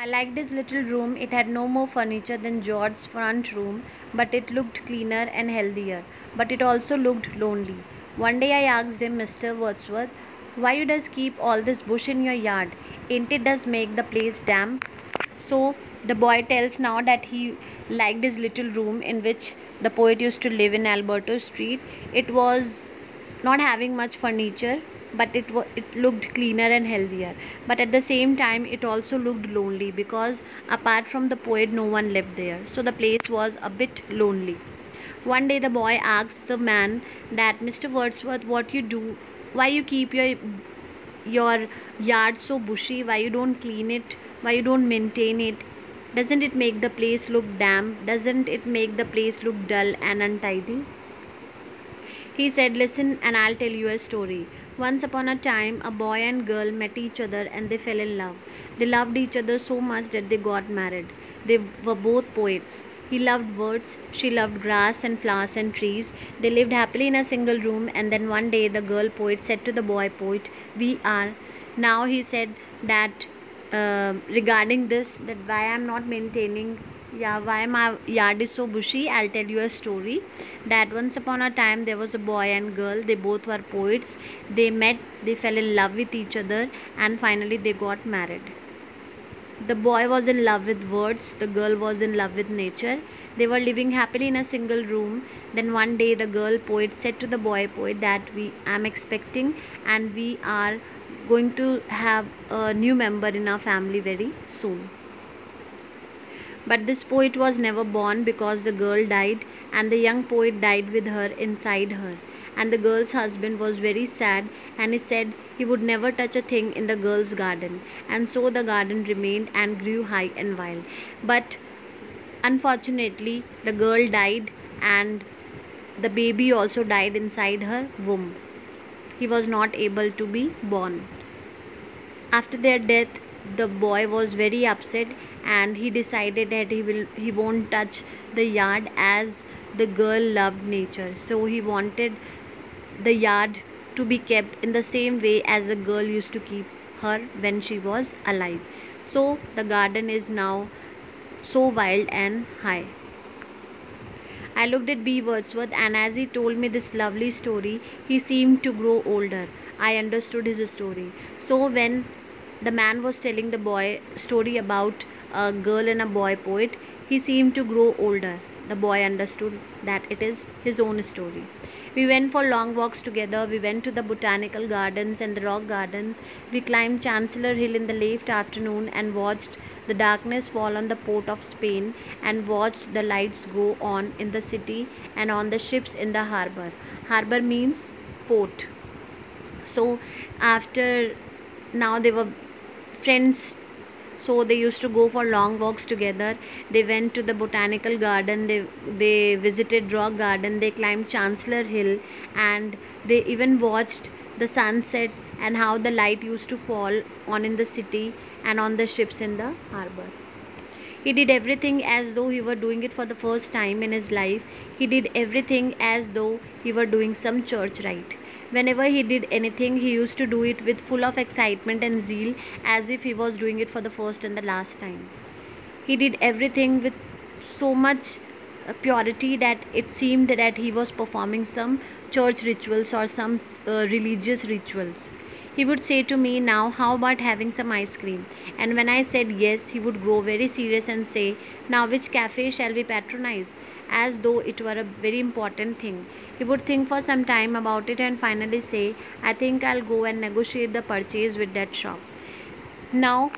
liked his little room. It had no more furniture than George's front room, but it looked cleaner and healthier. But it also looked lonely. One day I asked him, Mr. Wordsworth, why you does keep all this bush in your yard? Ain't it does make the place damp? So the boy tells now that he liked his little room in which the poet used to live in Alberto Street. It was not having much furniture, but it looked cleaner and healthier. But at the same time, it also looked lonely because apart from the poet, no one lived there. So the place was a bit lonely. One day the boy asked the man that, Mr. Wordsworth, what you do? Why you keep your yard so bushy? Why you don't clean it? Why you don't maintain it? Doesn't it make the place look damp? Doesn't it make the place look dull and untidy? He said, listen and I'll tell you a story. Once upon a time, a boy and girl met each other and they fell in love. They loved each other so much that they got married. They were both poets. He loved words, she loved grass and flowers and trees. They lived happily in a single room, and then one day the girl poet said to the boy poet, we are. Now he said that regarding this, that why I am not maintaining, why my yard is so bushy. I'll tell you a story that once upon a time there was a boy and girl. They both were poets. They met, they fell in love with each other, and finally they got married. The boy was in love with words, the girl was in love with nature. They were living happily in a single room. Then one day the girl poet said to the boy poet that we am expecting and we are going to have a new member in our family very soon. But this poet was never born because the girl died, and the young poet died with her inside her. And the girl's husband was very sad, and he said he would never touch a thing in the girl's garden. And so the garden remained and grew high and wild. But unfortunately, the girl died, and the baby also died inside her womb. He was not able to be born. After their death, the boy was very upset, and he decided that he won't touch the yard as the girl loved nature. So he wanted the yard to be kept in the same way as the girl used to keep her when she was alive. So the garden is now so wild and high. I looked at B. Wordsworth, and as he told me this lovely story, he seemed to grow older. I understood his story. So when the man was telling the boy story about a girl and a boy poet, he seemed to grow older. The boy understood that it is his own story. We went for long walks together. We went to the botanical gardens and the rock gardens. We climbed Chancellor Hill in the late afternoon and watched the darkness fall on the port of Spain, and watched the lights go on in the city and on the ships in the harbor. Harbor means port. So after, now they were friends, so they used to go for long walks together. They went to the botanical garden, they visited rock garden, they climbed Chancellor Hill, and they even watched the sunset and how the light used to fall on in the city and on the ships in the harbor. He did everything as though he were doing it for the first time in his life. He did everything as though he were doing some church rite. Whenever he did anything, he used to do it with full of excitement and zeal, as if he was doing it for the first and the last time. He did everything with so much purity that it seemed that he was performing some church rituals or some religious rituals. He would say to me, now how about having some ice cream? And when I said yes, he would grow very serious and say, now which cafe shall we patronize? As though it were a very important thing. He would think for some time about it and finally say, I think I'll go and negotiate the purchase with that shop. Now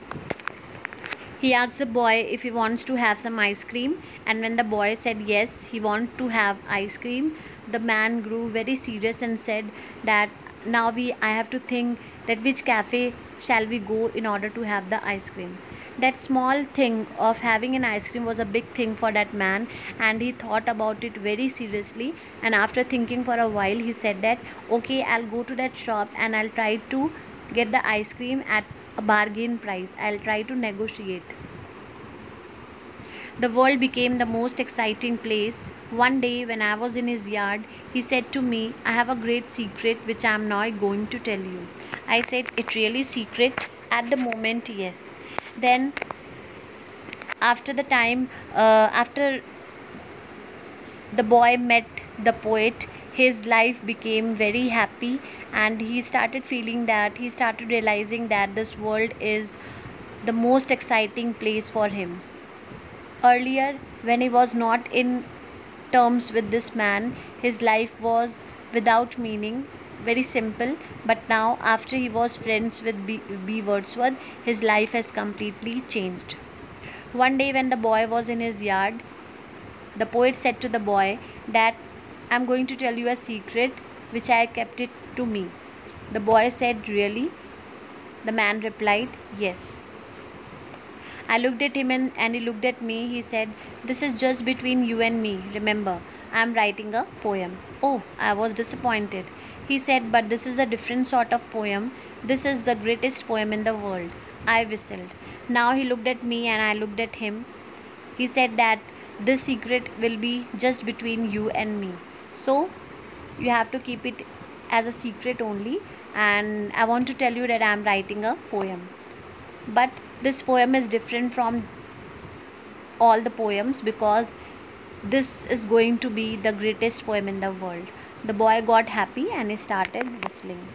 he asked the boy if he wants to have some ice cream, and when the boy said yes, he wants to have ice cream, the man grew very serious and said that now I have to think that which cafe shall we go in order to have the ice cream. That small thing of having an ice cream was a big thing for that man, and he thought about it very seriously, and after thinking for a while he said that okay, I'll go to that shop and I'll try to get the ice cream at a bargain price. I'll try to negotiate. The world became the most exciting place. One day when I was in his yard, he said to me, I have a great secret which I am now going to tell you. I said, it really secret? At the moment, yes. Then After the time, after the boy met the poet, his life became very happy, and he started realizing that this world is the most exciting place for him. Earlier, when he was not in terms with this man, his life was without meaning, very simple. But now, after he was friends with B. Wordsworth, his life has completely changed. One day, when the boy was in his yard, the poet said to the boy that I'm going to tell you a secret which I kept it to me. The boy said, Really? The man replied, Yes. I looked at him and he looked at me. He said, This is just between you and me. Remember, I am writing a poem. Oh, I was disappointed. He said, But this is a different sort of poem. This is the greatest poem in the world. I whistled. Now he looked at me and I looked at him. He said that this secret will be just between you and me. So, you have to keep it as a secret only. And I want to tell you that I am writing a poem. But this poem is different from all the poems because this is going to be the greatest poem in the world. The boy got happy and he started whistling.